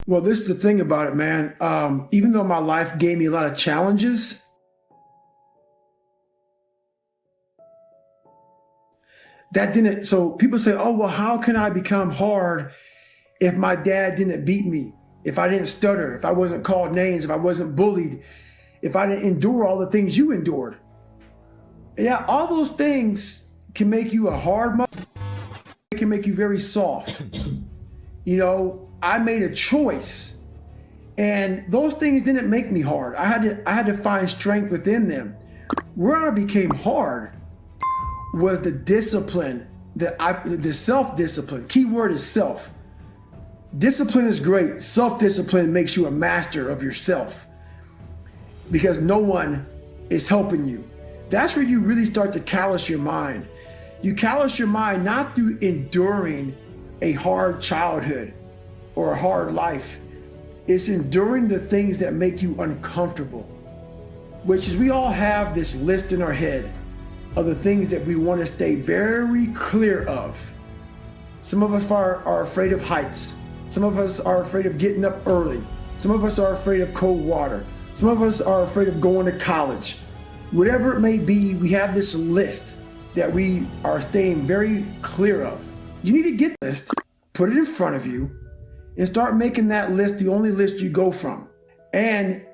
Well, this is the thing about it, man. Even though my life gave me a lot of challenges, that didn't. So people say, oh, well, how can I become hard if my dad didn't beat me? If I didn't stutter, if I wasn't called names, if I wasn't bullied, if I didn't endure all the things you endured. Yeah, all those things can make you a hard mother. It can make you very soft. I made a choice, and those things didn't make me hard. I had to find strength within them. Where I became hard was the discipline the self-discipline. Key word is self. Discipline is great. Self-discipline makes you a master of yourself because no one is helping you. That's where you really start to callous your mind. You callous your mind not through enduring a hard childhood or a hard life. It's enduring the things that make you uncomfortable, which is we all have this list in our head of the things that we want to stay very clear of. Some of us are afraid of heights. Some of us are afraid of getting up early. Some of us are afraid of cold water. Some of us are afraid of going to college. Whatever it may be, we have this list that we are staying very clear of. You need to get this, put it in front of you, and start making that list the only list you go from. And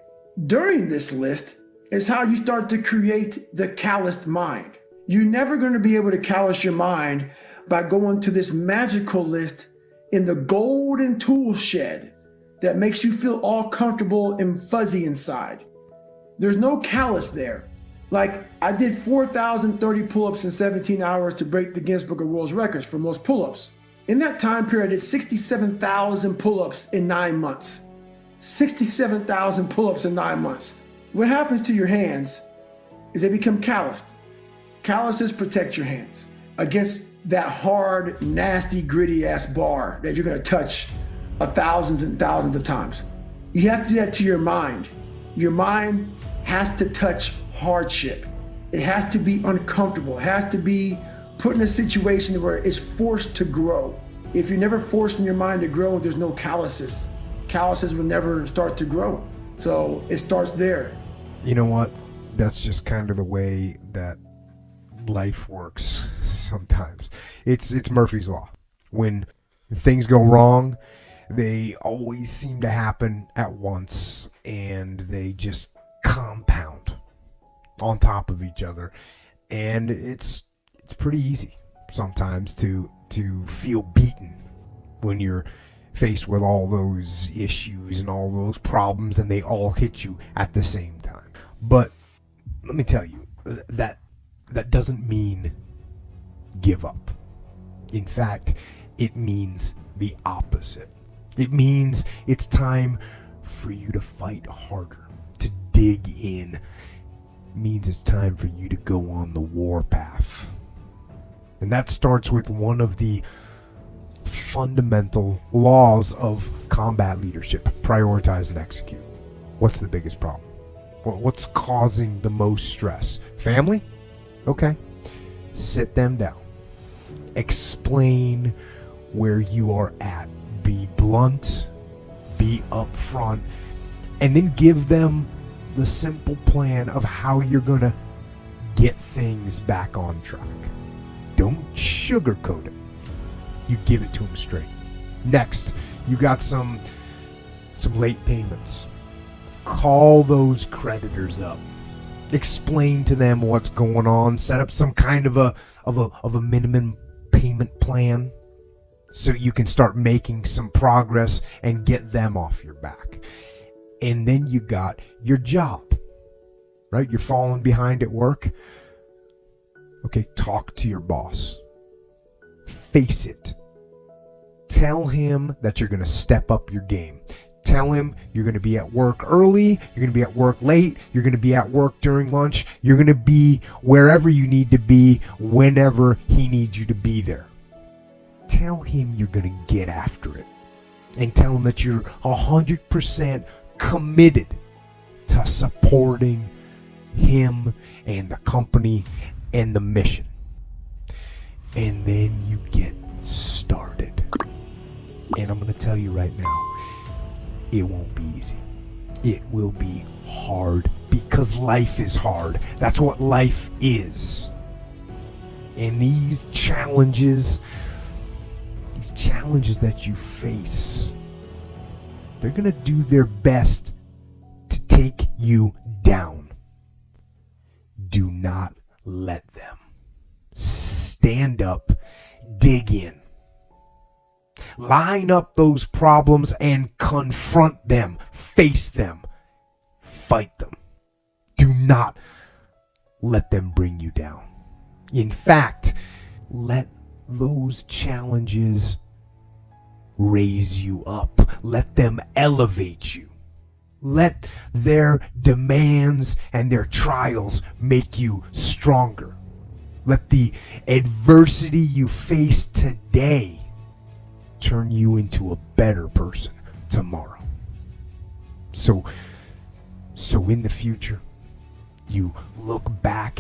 during this list is how you start to create the calloused mind. You're never going to be able to callous your mind by going to this magical list in the golden tool shed that makes you feel all comfortable and fuzzy inside. There's no callous there. Like, I did 4,030 pull-ups in 17 hours to break the Guinness Book of World Records for most pull-ups. In that time period, I did 67,000 pull-ups in 9 months. 67,000 pull-ups in 9 months. What happens to your hands is they become calloused. Calluses protect your hands against that hard, nasty, gritty ass bar that you're gonna touch thousands and thousands of times. You have to do that to your mind. Your mind has to touch hardship. It has to be uncomfortable. It has to be put in a situation where it's forced to grow. If you're never forcing your mind to grow, there's no calluses. Calluses will never start to grow. So it starts there. You know what? That's just kind of the way that life works sometimes. It's Murphy's Law. When things go wrong, they always seem to happen at once, and they just compound on top of each other. And it's pretty easy sometimes to feel beaten when you're faced with all those issues and all those problems, and they all hit you at the same time. But let me tell you, that doesn't mean give up. In fact, it means the opposite. It means it's time for you to fight harder, to dig in. It means it's time for you to go on the warpath. And that starts with one of the fundamental laws of combat leadership: prioritize and execute. What's the biggest problem? What's causing the most stress? Family? Okay. Sit them down. Explain where you are at. Be blunt. Be upfront. And then give them the simple plan of how you're going to get things back on track. Don't sugarcoat it. You give it to them straight. Next, you got some late payments. Call those creditors up. Explain to them what's going on. Set up some kind of a minimum payment plan so you can start making some progress and get them off your back. And then you got your job, right? You're falling behind at work. Okay, talk to your boss. Face it. Tell him that you're going to step up your game. Tell him you're going to be at work early, you're going to be at work late, you're going to be at work during lunch, you're going to be wherever you need to be whenever he needs you to be there. Tell him you're going to get after it. And tell him that you're 100% committed to supporting him and the company and the mission. And then you get started. And I'm going to tell you right now, it won't be easy. It will be hard because life is hard. That's what life is. And these challenges that you face, they're going to do their best to take you down. Do not let them. Stand up, dig in. Line up those problems and confront them, face them, fight them. Do not let them bring you down. In fact, let those challenges raise you up. Let them elevate you. Let their demands and their trials make you stronger. Let the adversity you face today turn you into a better person tomorrow. So in the future, you look back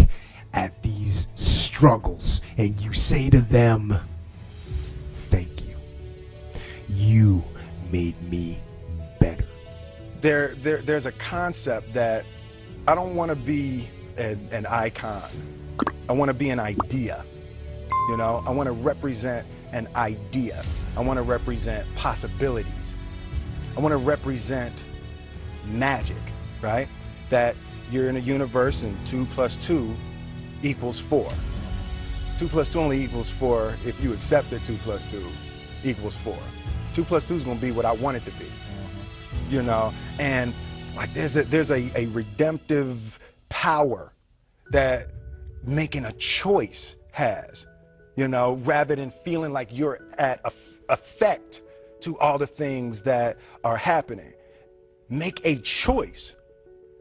at these struggles and you say to them, thank you. You made me better. There's a concept that I don't want to be an icon. I want to be an idea. You know, I want to represent an idea. I want to represent possibilities. I want to represent magic, right? That you're in a universe and 2 + 2 = 4. 2 + 2 only equals 4 if you accept that 2 + 2 = 4. 2 + 2 is going to be what I want it to be. You know, and like there's a redemptive power that making a choice has, you know, rather than feeling like you're at effect to all the things that are happening. Make a choice.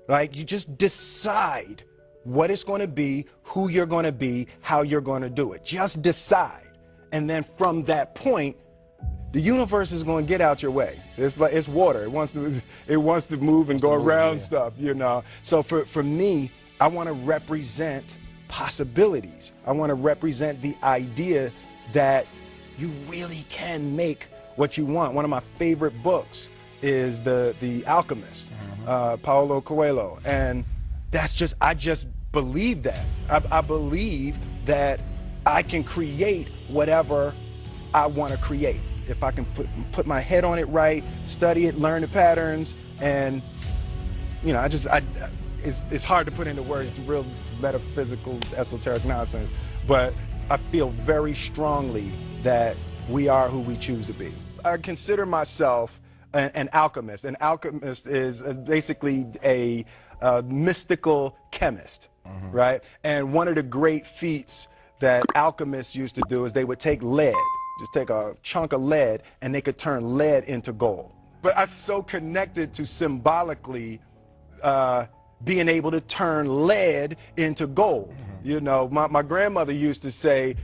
Like you just decide what it's going to be, who you're going to be, how you're going to do it. Just decide. And then from that point, the universe is going to get out your way. It's like it's water. It wants to move and go around stuff, you know. So for me, I want to represent possibilities. I want to represent the idea that you really can make what you want. One of my favorite books is The Alchemist, Paulo Coelho, and I just believe that. I believe that I can create whatever I want to create. If I can put my head on it right, study it, learn the patterns, and you know, it's hard to put into words. It's real metaphysical, esoteric nonsense. But I feel very strongly that we are who we choose to be. I consider myself an alchemist. An alchemist is basically a mystical chemist, right? And one of the great feats that alchemists used to do is they would take lead, just take a chunk of lead, and they could turn lead into gold. But I'm so connected to symbolically being able to turn lead into gold. You know, my grandmother used to say,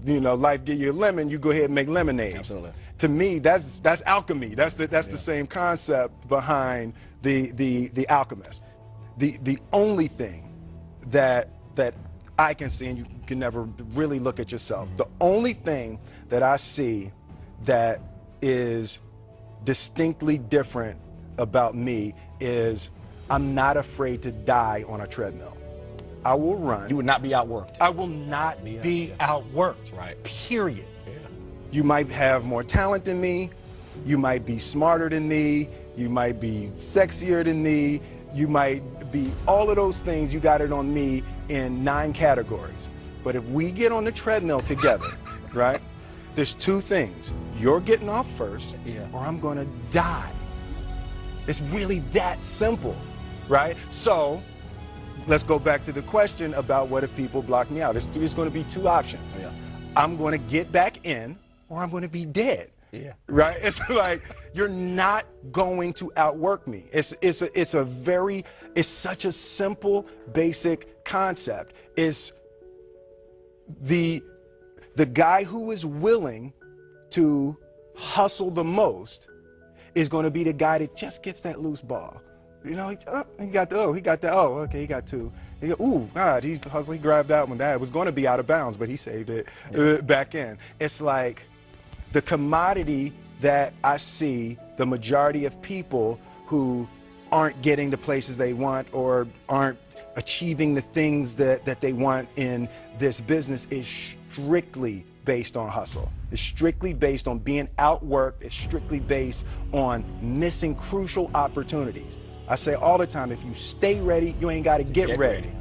you know, life give you a lemon, you go ahead and make lemonade. Absolutely. To me, that's alchemy. That's the same concept behind the alchemist. The only thing that I can see, and you can never really look at yourself, the only thing that I see that is distinctly different about me is I'm not afraid to die on a treadmill. I will run. You would not be outworked. I will not be outworked. Right. Period. Yeah. You might have more talent than me. You might be smarter than me. You might be sexier than me. You might be all of those things. You got it on me in 9 categories. But if we get on the treadmill together, right, there's 2 things. You're getting off first, or I'm going to die. It's really that simple, right? So let's go back to the question about what if people block me out. It's going to be 2 options. I'm going to get back in, or I'm going to be dead. Right? It's like you're not going to outwork me. It's such a simple, basic concept. It's the guy who is willing to hustle the most is going to be the guy that just gets that loose ball. You know, he got 2. He go, ooh, God, he hustled, he grabbed that one. That was going to be out of bounds, but he saved it back in. It's like the commodity that I see the majority of people who aren't getting the places they want or aren't achieving the things that they want in this business is strictly based on hustle. It's strictly based on being outworked. It's strictly based on missing crucial opportunities. I say all the time, if you stay ready, you ain't got to get ready.